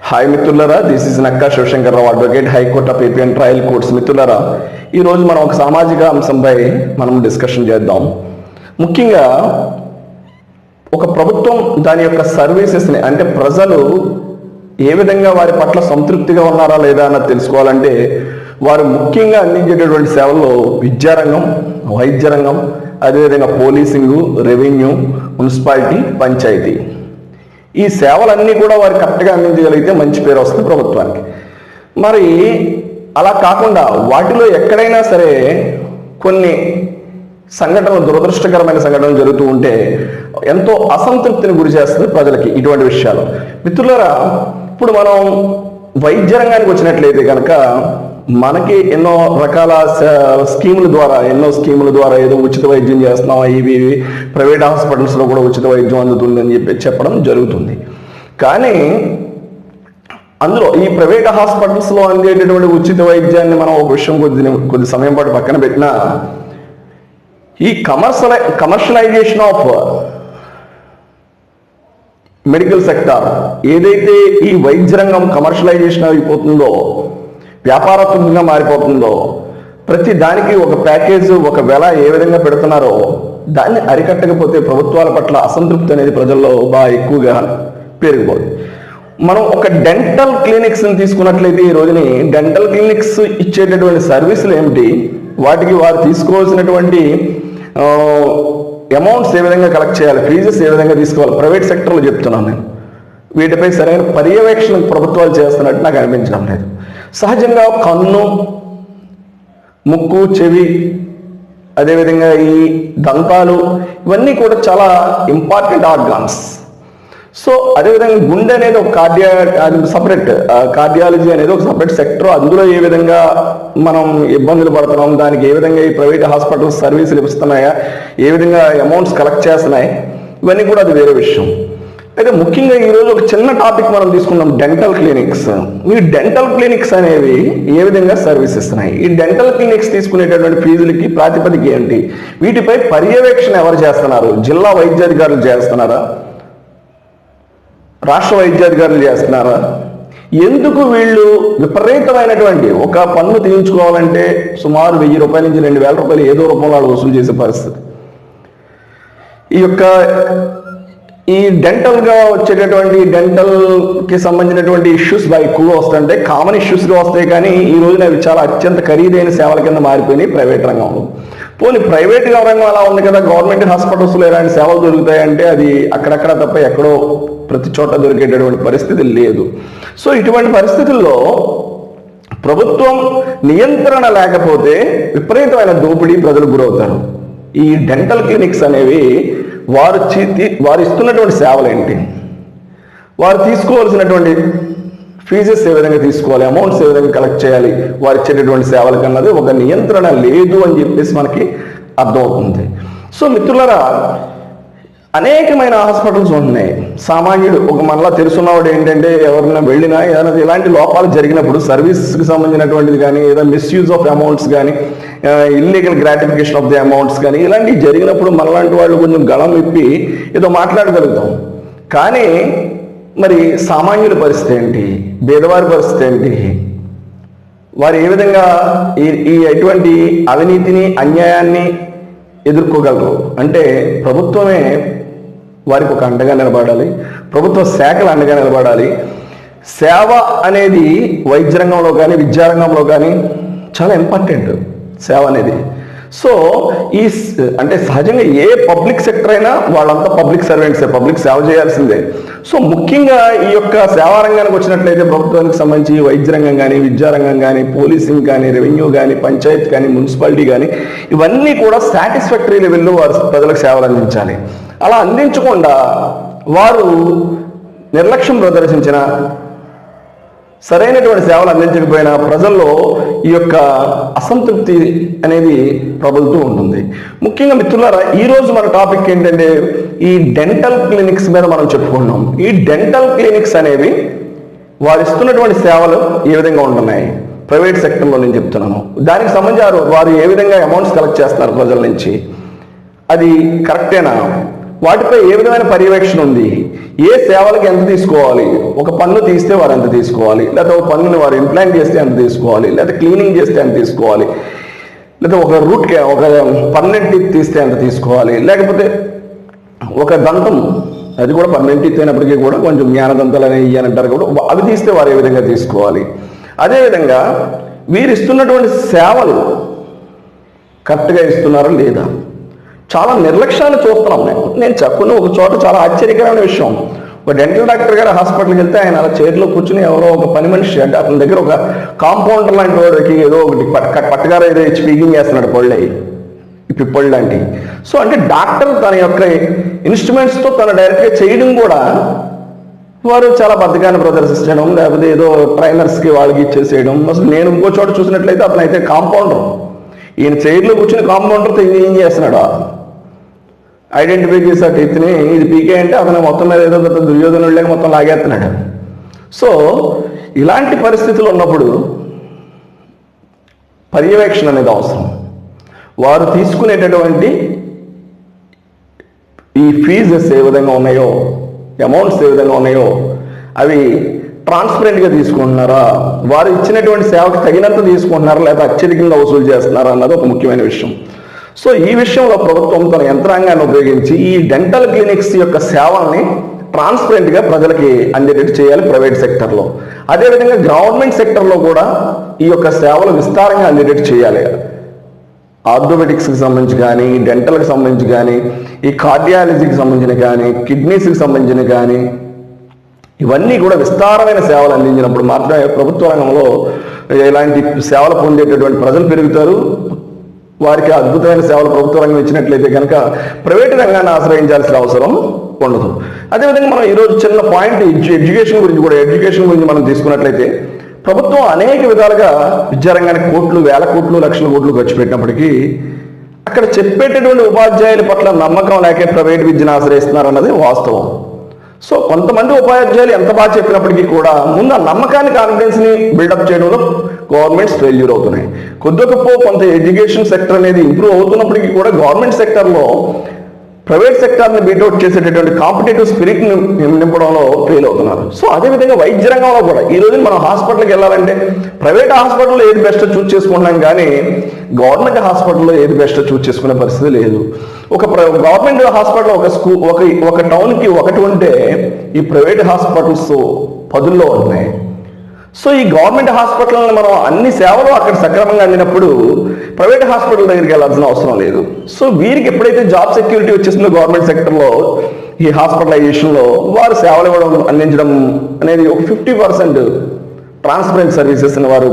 Hi మిత్రులారా, this is Nakka Shivashankar Rao, advocate, high court of AP and trial courts. మిత్రులారా, ఈరోజు మనం ఒక సామాజిక అంశంపై మనం డిస్కషన్ చేద్దాం. ముఖ్యంగా ఒక ప్రభుత్వం దాని యొక్క సర్వీసెస్ని, అంటే ప్రజలు ఏ విధంగా వారి పట్ల సంతృప్తిగా ఉన్నారా లేదా అన్నది తెలుసుకోవాలంటే వారు ముఖ్యంగా అందించేటటువంటి సేవల్లో విద్యారంగం, వైద్య రంగం, అదేవిధంగా పోలీసింగు, రెవెన్యూ, మున్సిపాలిటీ, పంచాయతీ, ఈ సేవలన్నీ కూడా వారు కరెక్ట్గా అందించగలిగితే మంచి పేరు వస్తుంది ప్రభుత్వానికి. మరి అలా కాకుండా వాటిలో ఎక్కడైనా సరే కొన్ని సంఘటనలు, దురదృష్టకరమైన సంఘటనలు జరుగుతూ ఉంటే ఎంతో అసంతృప్తిని గురి చేస్తుంది ప్రజలకి ఇటువంటి విషయాలు. మిత్రులారా, ఇప్పుడు మనం వైద్య రంగానికి వచ్చినట్లయితే కనుక మనకి ఎన్నో రకాల స్కీముల ద్వారా ఏదో ఉచిత వైద్యం చేస్తున్నాం, ఇవి ప్రైవేట్ హాస్పిటల్స్లో కూడా ఉచిత వైద్యం అందుతుంది అని చెప్పడం జరుగుతుంది. కానీ అందులో ఈ ప్రైవేట్ హాస్పిటల్స్లో అందేటటువంటి ఉచిత వైద్యాన్ని మనం ఒక విషయం కొద్ది సమయం పాటు పక్కన పెట్టినా, ఈ కమర్షియలైజేషన్ ఆఫ్ మెడికల్ సెక్టార్ ఏదైతే ఈ వైద్య రంగం కమర్షియలైజేషన్ అయిపోతుందో, వ్యాపారాత్మకంగా మారిపోతుందో, ప్రతి దానికి ఒక ప్యాకేజ్, ఒక వెల ఏ విధంగా పెడుతున్నారో దాన్ని అరికట్టకపోతే ప్రభుత్వాల పట్ల అసంతృప్తి అనేది ప్రజల్లో బాగా ఎక్కువగా పెరిగిపోతుంది. మనం ఒక డెంటల్ క్లినిక్స్ని తీసుకున్నట్లయితే ఈ రోజుని డెంటల్ క్లినిక్స్ ఇచ్చేటటువంటి సర్వీసులు ఏమిటి, వాటికి వారు తీసుకోవాల్సినటువంటి అమౌంట్స్ ఏ విధంగా కలెక్ట్ చేయాలి, ఫీజెస్ ఏ విధంగా తీసుకోవాలి, ప్రైవేట్ సెక్టర్లో చెప్తున్నాను నేను. వీటిపై సరైన పర్యవేక్షణ ప్రభుత్వాలు చేస్తున్నట్టు నాకు అనిపించడం లేదు. సహజంగా కన్ను, ముక్కు, చెవి, అదేవిధంగా ఈ దంతాలు, ఇవన్నీ కూడా చాలా ఇంపార్టెంట్ ఆర్గాన్స్. సో అదేవిధంగా గుండె అనేది ఒక సపరేట్ కార్డియాలజీ అనేది ఒక సపరేట్ సెక్టర్. అందులో ఏ విధంగా మనం ఇబ్బందులు పడుతున్నాం, దానికి ఏ విధంగా ఈ ప్రైవేట్ హాస్పిటల్స్ సర్వీసులు ఇస్తున్నాయా, ఏ విధంగా అమౌంట్స్ కలెక్ట్ చేస్తున్నాయి, ఇవన్నీ కూడా అది వేరే విషయం. అయితే ముఖ్యంగా ఈరోజు ఒక చిన్న టాపిక్ మనం తీసుకున్నాం, డెంటల్ క్లినిక్స్. ఈ డెంటల్ క్లినిక్స్ అనేవి ఏ విధంగా సర్వీస్ ఇస్తున్నాయి, ఈ డెంటల్ క్లినిక్స్ తీసుకునేటటువంటి ఫీజులకి ప్రాతిపదిక ఏంటి, వీటిపై పర్యవేక్షణ ఎవరు చేస్తున్నారు, జిల్లా వైద్యాధికారులు చేస్తున్నారా, రాష్ట్ర వైద్యాధికారులు చేస్తున్నారా, ఎందుకు వీళ్ళు విపరీతమైనటువంటి ఒక పన్ను తీయించుకోవాలంటే సుమారు 1000 రూపాయల నుంచి 2000 రూపాయలు ఏదో రూపంలో వాళ్ళు వసూలు చేసే పరిస్థితి. ఈ డెంటల్గా వచ్చేటటువంటి డెంటల్కి సంబంధించినటువంటి ఇష్యూస్ బాగా ఎక్కువగా వస్తుంటే కామన్ ఇష్యూస్గా వస్తాయి. కానీ ఈ రోజున అవి చాలా అత్యంత ఖరీదైన సేవల కింద మారిపోయినాయి ప్రైవేట్ రంగంలో. పోనీ ప్రైవేట్ రంగం అలా ఉంది కదా, గవర్నమెంట్ హాస్పిటల్స్లో ఎలాంటి సేవలు దొరుకుతాయంటే అది అక్కడక్కడ తప్ప ఎక్కడో ప్రతి చోట దొరికేటటువంటి పరిస్థితి లేదు. సో ఇటువంటి పరిస్థితుల్లో ప్రభుత్వం నియంత్రణ లేకపోతే విపరీతమైన దోపిడీ ప్రజలు గురవుతారు. ఈ డెంటల్ క్లినిక్స్ అనేవి వారు ఇస్తున్నటువంటి సేవలు ఏంటి, వారు తీసుకోవాల్సినటువంటి ఫీజెస్ ఏ విధంగా తీసుకోవాలి, అమౌంట్స్ ఏ విధంగా కలెక్ట్ చేయాలి, వారు ఇచ్చేటటువంటి సేవలకు అన్నది ఒక నియంత్రణ లేదు అని చెప్పేసి మనకి అర్థమవుతుంది. సో మిత్రులారా, అనేకమైన హాస్పిటల్స్ ఉంటున్నాయి. సామాన్యుడు ఒక మనలా తెలుసున్నవాడు ఏంటంటే ఎవరైనా వెళ్ళినా ఏదైనా ఇలాంటి లోపాలు జరిగినప్పుడు సర్వీస్కి సంబంధించినటువంటిది కానీ, ఏదైనా మిస్యూజ్ ఆఫ్ అమౌంట్స్ కానీ, illegal gratification of the amounts కానీ, ఇలాంటివి జరిగినప్పుడు మనలాంటి వాళ్ళు కొంచెం గళం విప్పి ఏదో మాట్లాడగలుగుతాం. కానీ మరి సామాన్యుల పరిస్థితి ఏంటి, పేదవారి పరిస్థితి ఏంటి, వారు ఏ విధంగా ఈ ఎటువంటి అవినీతిని, అన్యాయాన్ని ఎదుర్కోగలరు అంటే ప్రభుత్వమే వారికి ఒక అండగా నిలబడాలి, ప్రభుత్వ శాఖలు అండగా నిలబడాలి. సేవ అనేది వైద్య రంగంలో కానీ, విద్యారంగంలో కానీ చాలా ఇంపార్టెంట్ సేవ అనేది. సో అంటే సహజంగా ఏ పబ్లిక్ సెక్టర్ అయినా వాళ్ళంతా పబ్లిక్ సర్వెంట్సే, పబ్లిక్ సేవ చేయాల్సిందే. సో ముఖ్యంగా ఈ యొక్క సేవా రంగానికి వచ్చినట్లయితే ప్రభుత్వానికి సంబంధించి వైద్య రంగం కానీ, విద్యారంగం కానీ, పోలీసింగ్ కానీ, రెవెన్యూ కానీ, పంచాయత్ కానీ, మున్సిపాలిటీ కానీ, ఇవన్నీ కూడా సాటిస్ఫాక్టరీ లెవెల్లో వారు ప్రజలకు సేవలు అందించాలి. అలా అందించకుండా వారు నిర్లక్ష్యం ప్రదర్శించిన, సరైనటువంటి సేవలు అందించకపోయినా ప్రజల్లో ఈ యొక్క అసంతృప్తి అనేది ప్రబలుతూ ఉంటుంది. ముఖ్యంగా మిత్రులారా, ఈరోజు మన టాపిక్ ఏంటంటే ఈ డెంటల్ క్లినిక్స్ మీద మనం చెప్పుకున్నాం. ఈ డెంటల్ క్లినిక్స్ అనేవి వారు ఇస్తున్నటువంటి సేవలు ఏ విధంగా ఉంటున్నాయి, ప్రైవేట్ సెక్టర్లో నేను చెప్తున్నాను. దానికి సంబంధించి వారు ఏ విధంగా అమౌంట్స్ కలెక్ట్ చేస్తున్నారు ప్రజల నుంచి, అది కరెక్టేనా, వాటిపై ఏ విధమైన పర్యవేక్షణ ఉంది, ఏ సేవలకు ఎంత తీసుకోవాలి, ఒక పన్ను తీస్తే వారు ఎంత తీసుకోవాలి, లేకపోతే ఒక పన్నుని వారు ఇంప్లాంట్ చేస్తే ఎంత తీసుకోవాలి, లేకపోతే క్లీనింగ్ చేస్తే ఎంత తీసుకోవాలి, లేదా ఒక ఒక పర్మనెంట్ తీస్తే ఎంత తీసుకోవాలి, లేకపోతే ఒక దంతం అది కూడా పర్మనెంట్ అయినప్పటికీ కూడా కొంచెం జ్ఞానదంతాలు అనేవి అంటారు కూడా అవి తీస్తే వారు ఏ విధంగా తీసుకోవాలి. అదేవిధంగా వీరు ఇస్తున్నటువంటి సేవలు కరెక్ట్గా ఇస్తున్నారా లేదా, చాలా నిర్లక్ష్యాన్ని చూస్తున్నాం. నేను చెప్పుకున్న ఒక చోట చాలా ఆశ్చర్యకరమైన విషయం, ఒక డెంటల్ డాక్టర్ గారు హాస్పిటల్కి వెళ్తే ఆయన అలా చైర్లో కూర్చుని ఎవరో ఒక పని మనిషి అంటే అతని దగ్గర ఒక కాంపౌండర్ లాంటి వాడికి ఏదో ఒకటి పట్టగారు ఏదో ఇచ్చి పీకింగ్ చేస్తున్నాడు పళ్ళయి పిప్పళ్ళు లాంటి. సో అంటే డాక్టర్ తన యొక్క ఇన్స్ట్రుమెంట్స్తో తను డైరెక్ట్గా చేయడం కూడా వారు చాలా బద్దకాన్ని ప్రదర్శించడం, లేకపోతే ఏదో ట్రైనర్స్కి వాళ్ళకి ఇచ్చేసేయడం. అసలు నేను ఇంకో చోట చూసినట్లయితే అతను అయితే కాంపౌండర్, ఈయన చైర్లో కూర్చుని కాంపౌండర్తో ఏం చేస్తున్నాడు, ఐడెంటిఫై చేసే టీత్ని ఇది పీకే అంటే అతను మొత్తం మీద ఏదో పెద్ద దుర్యోధనుడికి మొత్తం లాగేస్తున్నాడు. సో ఇలాంటి పరిస్థితులు ఉన్నప్పుడు పర్యవేక్షణ అనేది అవసరం. వారు తీసుకునేటటువంటి ఈ ఫీజెస్ ఏ విధంగా ఉన్నాయో, అమౌంట్స్ ఏ విధంగా ఉన్నాయో అవి ట్రాన్స్పరెంట్గా తీసుకుంటున్నారా, వారు ఇచ్చినటువంటి సేవకు తగినంత తీసుకుంటున్నారా, లేదా అత్యధికంగా వసూలు చేస్తున్నారా అన్నది ఒక ముఖ్యమైన విషయం. సో ఈ విషయంలో ప్రభుత్వం తన యంత్రాంగాన్ని ఉపయోగించి ఈ డెంటల్ క్లినిక్స్ యొక్క సేవల్ని ట్రాన్స్పరెంట్గా ప్రజలకి అందేటట్టు చేయాలి ప్రైవేట్ సెక్టర్లో. అదేవిధంగా గవర్నమెంట్ సెక్టర్లో కూడా ఈ యొక్క సేవలు విస్తారంగా అందేటట్టు చేయాలి. ఆర్థోపెటిక్స్కి సంబంధించి కానీ, డెంటల్కి సంబంధించి కానీ, ఈ కార్డియాలజీకి సంబంధించిన కానీ, కిడ్నీస్కి సంబంధించిన కానీ ఇవన్నీ కూడా విస్తారమైన సేవలు అందించినప్పుడు మాత్రమే ప్రభుత్వ రంగంలో ఇలాంటి సేవలు పొందేటటువంటి ప్రజలు పెరుగుతారు. వారికి అద్భుతమైన సేవలు ప్రభుత్వ రంగం ఇచ్చినట్లయితే కనుక ప్రైవేటు రంగాన్ని ఆశ్రయించాల్సిన అవసరం ఉండదు. అదేవిధంగా మనం ఈరోజు చిన్న పాయింట్ ఎడ్యుకేషన్ గురించి మనం తీసుకున్నట్లయితే ప్రభుత్వం అనేక విధాలుగా విద్యారంగానికి కోట్లు, వేల కోట్లు, లక్షల కోట్లు ఖర్చు పెట్టినప్పటికీ అక్కడ చెప్పేటటువంటి ఉపాధ్యాయుల పట్ల నమ్మకం లేకే ప్రైవేట్ విద్యను ఆశ్రయిస్తున్నారు అన్నది వాస్తవం. సో కొంతమంది ఉపాధ్యాయులు ఎంత బాగా చెప్పినప్పటికీ కూడా ముందు ఆ నమ్మకాన్ని, కాన్ఫిడెన్స్ని బిల్డప్ చేయడంలో గవర్నమెంట్స్ ఫెయిల్యూర్ అవుతున్నాయి. కొద్ది గొప్ప కొంత ఎడ్యుకేషన్ సెక్టర్ అనేది ఇంప్రూవ్ అవుతున్నప్పటికీ కూడా గవర్నమెంట్ సెక్టర్లో ప్రైవేట్ సెక్టార్ని బీటౌట్ చేసేటటువంటి కాంపిటేటివ్ స్పిరిట్ని నింపడంలో ఫెయిల్ అవుతున్నారు. సో అదేవిధంగా వైద్య రంగంలో కూడా ఈ రోజు మనం హాస్పిటల్కి వెళ్ళాలంటే ప్రైవేట్ హాస్పిటల్లో ఏది బెస్ట్ చూస్ చేసుకుంటున్నాం, కానీ గవర్నమెంట్ హాస్పిటల్లో ఏది బెస్ట్ చూస్ చేసుకునే పరిస్థితి లేదు. ఒక గవర్నమెంట్ హాస్పిటల్ ఒక టౌన్కి ఒకటి ఉంటే ఈ ప్రైవేట్ హాస్పిటల్స్ 10లో ఉన్నాయి. సో ఈ గవర్నమెంట్ హాస్పిటల్ని మనం అన్ని సేవలు అక్కడ సక్రమంగా అందినప్పుడు ప్రైవేట్ హాస్పిటల్ దగ్గరికి వెళ్ళాల్సిన అవసరం లేదు. సో వీరికి ఎప్పుడైతే జాబ్ సెక్యూరిటీ వచ్చేసిందో గవర్నమెంట్ సెక్టర్లో ఈ హాస్పిటలైజేషన్లో వారు సేవలు ఇవ్వడం, అందించడం అనేది ఒక 50% ట్రాన్స్పరెంట్ సర్వీసెస్ని వారు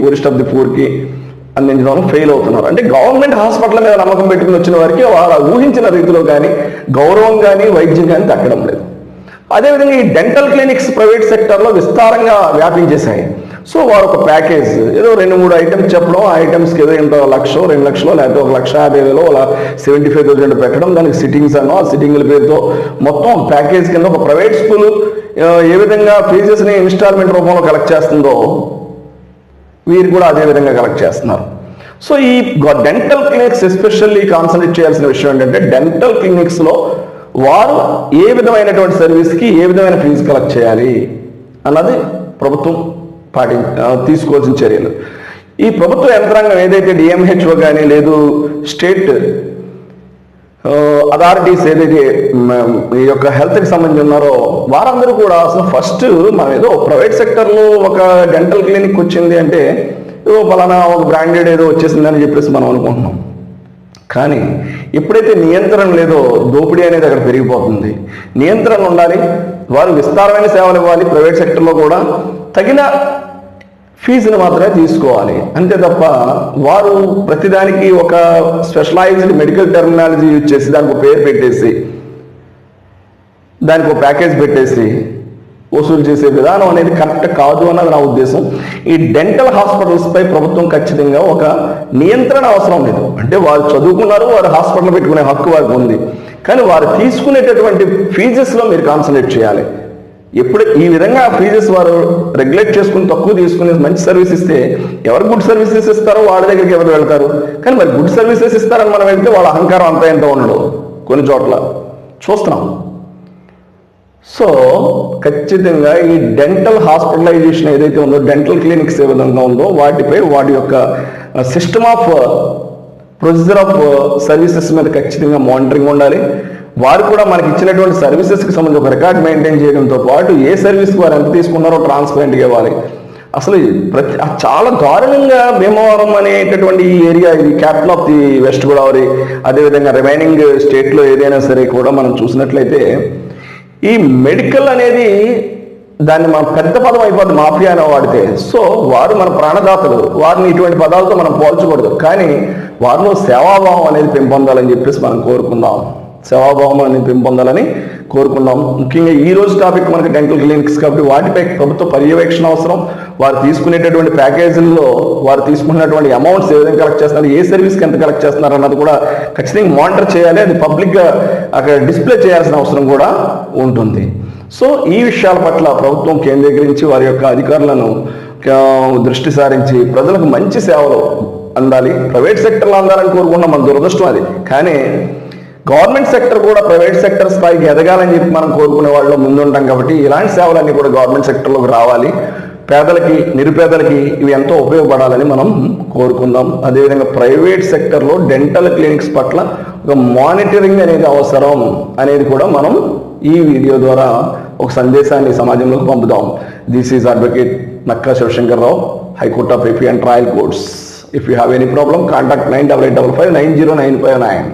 పూరెస్ట్ ఆఫ్ ది పూర్కి అందించడం ఫెయిల్ అవుతున్నారు. అంటే గవర్నమెంట్ హాస్పిటల్ మీద నమ్మకం పెట్టుకుని వచ్చిన వారికి వారు ఊహించిన రీతిలో కానీ గౌరవం కానీ వైద్యం కానీ దక్కడం లేదు. అదేవిధంగా ఈ డెంటల్ క్లినిక్స్ ప్రైవేట్ సెక్టర్లో విస్తారంగా వ్యాపించేశాయి. సో వారు ఒక ప్యాకేజ్ ఏదో 2-3 ఐటమ్స్ చెప్పడం, ఆ ఐటమ్స్కి ఏదో ఇంత 1,00,000, 2,00,000 లేకపోతే 1,50,000 అలా 75,000 పెట్టడం, దానికి సిట్టింగ్స్ అన్నో ఆ సిట్టింగ్ల పేరుతో మొత్తం ప్యాకేజ్ కింద ఒక ప్రైవేట్ స్కూల్ ఏ విధంగా ఫీజెస్ని ఇన్స్టాల్మెంట్ రూపంలో కలెక్ట్ చేస్తుందో వీరు కూడా అదే విధంగా కలెక్ట్ చేస్తున్నారు. సో ఈ డెంటల్ క్లినిక్స్ ఎస్పెషల్లీ కాన్సన్ట్రేట్ చేయాల్సిన విషయం ఏంటంటే డెంటల్ క్లినిక్స్లో వారు ఏ విధమైనటువంటి సర్వీస్కి ఏ విధమైన ఫీజు కలెక్ట్ చేయాలి అన్నది ప్రభుత్వం తీసుకోవాల్సిన చర్యలు. ఈ ప్రభుత్వ యంత్రాంగం ఏదైతే డిఎంహెచ్ఓ కానీ లేదు స్టేట్ అథారిటీస్ ఏదైతే ఈ యొక్క హెల్త్కి సంబంధించి ఉన్నారో వారందరూ కూడా అసలు ఫస్ట్ మనం ఏదో ప్రైవేట్ సెక్టర్లో ఒక డెంటల్ క్లినిక్ వచ్చింది అంటే ఏదో పలానా ఒక బ్రాండెడ్ ఏదో వచ్చేసిందని చెప్పేసి మనం అనుకుంటున్నాం. కానీ ఎప్పుడైతే నియంత్రణ లేదో దోపిడీ అనేది అక్కడ పెరిగిపోతుంది. నియంత్రణ ఉండాలి, వారు విస్తారమైన సేవలు ఇవ్వాలి, ప్రైవేట్ సెక్టర్లో కూడా తగిన ఫీజుని మాత్రమే తీసుకోవాలి. అంతే తప్ప వారు ప్రతిదానికి ఒక స్పెషలైజ్డ్ మెడికల్ టెర్మినాలజీ యూజ్ చేసి దానికి ఒక పేరు పెట్టేసి దానికి ఒక ప్యాకేజ్ పెట్టేసి వసూలు చేసే విధానం అనేది కరెక్ట్ కాదు అన్నది నా ఉద్దేశం. ఈ డెంటల్ హాస్పిటల్స్పై ప్రభుత్వం ఖచ్చితంగా ఒక నియంత్రణ అవసరం లేదు. అంటే వారు చదువుకున్నారు, వారు హాస్పిటల్ పెట్టుకునే హక్కు వారికి ఉంది, కానీ వారు తీసుకునేటటువంటి ఫీజెస్లో మీరు కాన్సన్ట్రేట్ చేయాలి. ఎప్పుడు ఈ విధంగా ఫీజెస్ వారు రెగ్యులేట్ చేసుకుని తక్కువ తీసుకుని మంచి సర్వీస్ ఇస్తే ఎవరు గుడ్ సర్వీసెస్ ఇస్తారో వాళ్ళ దగ్గరికి ఎవరు వెళ్తారు. కానీ మరి గుడ్ సర్వీసెస్ ఇస్తారని మనం వెళ్తే వాళ్ళ అహంకారం అంతా ఎంత ఉండదు కొన్ని చోట్ల. చూస్తున్నాం. సో ఖచ్చితంగా ఈ డెంటల్ హాస్పిటలైజేషన్ ఏదైతే ఉందో, డెంటల్ క్లినిక్స్ ఏ విధంగా ఉందో వాటిపై వాటి యొక్క system of procedure of services మీద ఖచ్చితంగా మానిటరింగ్ ఉండాలి. వారు కూడా మనకి ఇచ్చినటువంటి సర్వీసెస్కి సంబంధించి ఒక రికార్డ్ మెయింటైన్ చేయడంతో పాటు ఏ సర్వీస్కి వారు ఎంత తీసుకున్నారో ట్రాన్స్పరెంట్గా ఇవ్వాలి. అసలు చాలా దారుణంగా భీమవరం అనేటటువంటి ఈ ఏరియా, ఇది capital of the west Godavari, అదేవిధంగా రిమైనింగ్ స్టేట్లో ఏదైనా సరే కూడా మనం చూసినట్లయితే ఈ మెడికల్ అనేది దాన్ని మన పెద్ద పదం అయిపోద్ది మాఫియా అని వాడితే. సో వారు మన ప్రాణదాతలు, వారిని ఇటువంటి పదాలతో మనం పోల్చకూడదు. కానీ వారిలో సేవాభావం అనేది పెంపొందాలని చెప్పేసి మనం కోరుకుందాం. సేవాభావం అనేది పెంపొందాలని కోరుకున్నాం. ముఖ్యంగా ఈ రోజు టాపిక్ మనకి డెంటల్ క్లినిక్స్ కాబట్టి వాటిపై ప్రభుత్వ పర్యవేక్షణ అవసరం. వారు తీసుకునేటటువంటి ప్యాకేజీల్లో వారు తీసుకున్నటువంటి అమౌంట్స్ ఏ విధంగా కలెక్ట్ చేస్తున్నారు, ఏ సర్వీస్కి ఎంత కలెక్ట్ చేస్తున్నారు అన్నది కూడా ఖచ్చితంగా మానిటర్ చేయాలి. అది పబ్లిక్గా అక్కడ డిస్ప్లే చేయాల్సిన అవసరం కూడా ఉంటుంది. సో ఈ విషయాల పట్ల ప్రభుత్వం కేంద్రీకరించి వారి యొక్క అధికారులను దృష్టి సారించి ప్రజలకు మంచి సేవలు అందాలి. ప్రైవేట్ సెక్టర్లో అందాలని కోరుకున్నాం, మన దురదృష్టం అది. కానీ గవర్నమెంట్ సెక్టర్ కూడా ప్రైవేట్ సెక్టర్ స్థాయికి ఎదగాలని చెప్పి మనం కోరుకునే వాళ్ళు ముందుంటాం. కాబట్టి ఇలాంటి సేవలన్నీ కూడా గవర్నమెంట్ సెక్టర్లోకి రావాలి. పేదలకి, నిరుపేదలకి ఇవి ఎంతో ఉపయోగపడాలని మనం కోరుకుందాం. అదేవిధంగా ప్రైవేట్ సెక్టర్లో డెంటల్ క్లినిక్స్ పట్ల ఒక మానిటరింగ్ అనేది అవసరం అనేది కూడా మనం ఈ వీడియో ద్వారా ఒక సందేశాన్ని సమాజంలోకి పంపుదాం. This is advocate Nakka Sivashankar Rao, high court of AP and trial courts. If you have any problem, contact 9855 90959.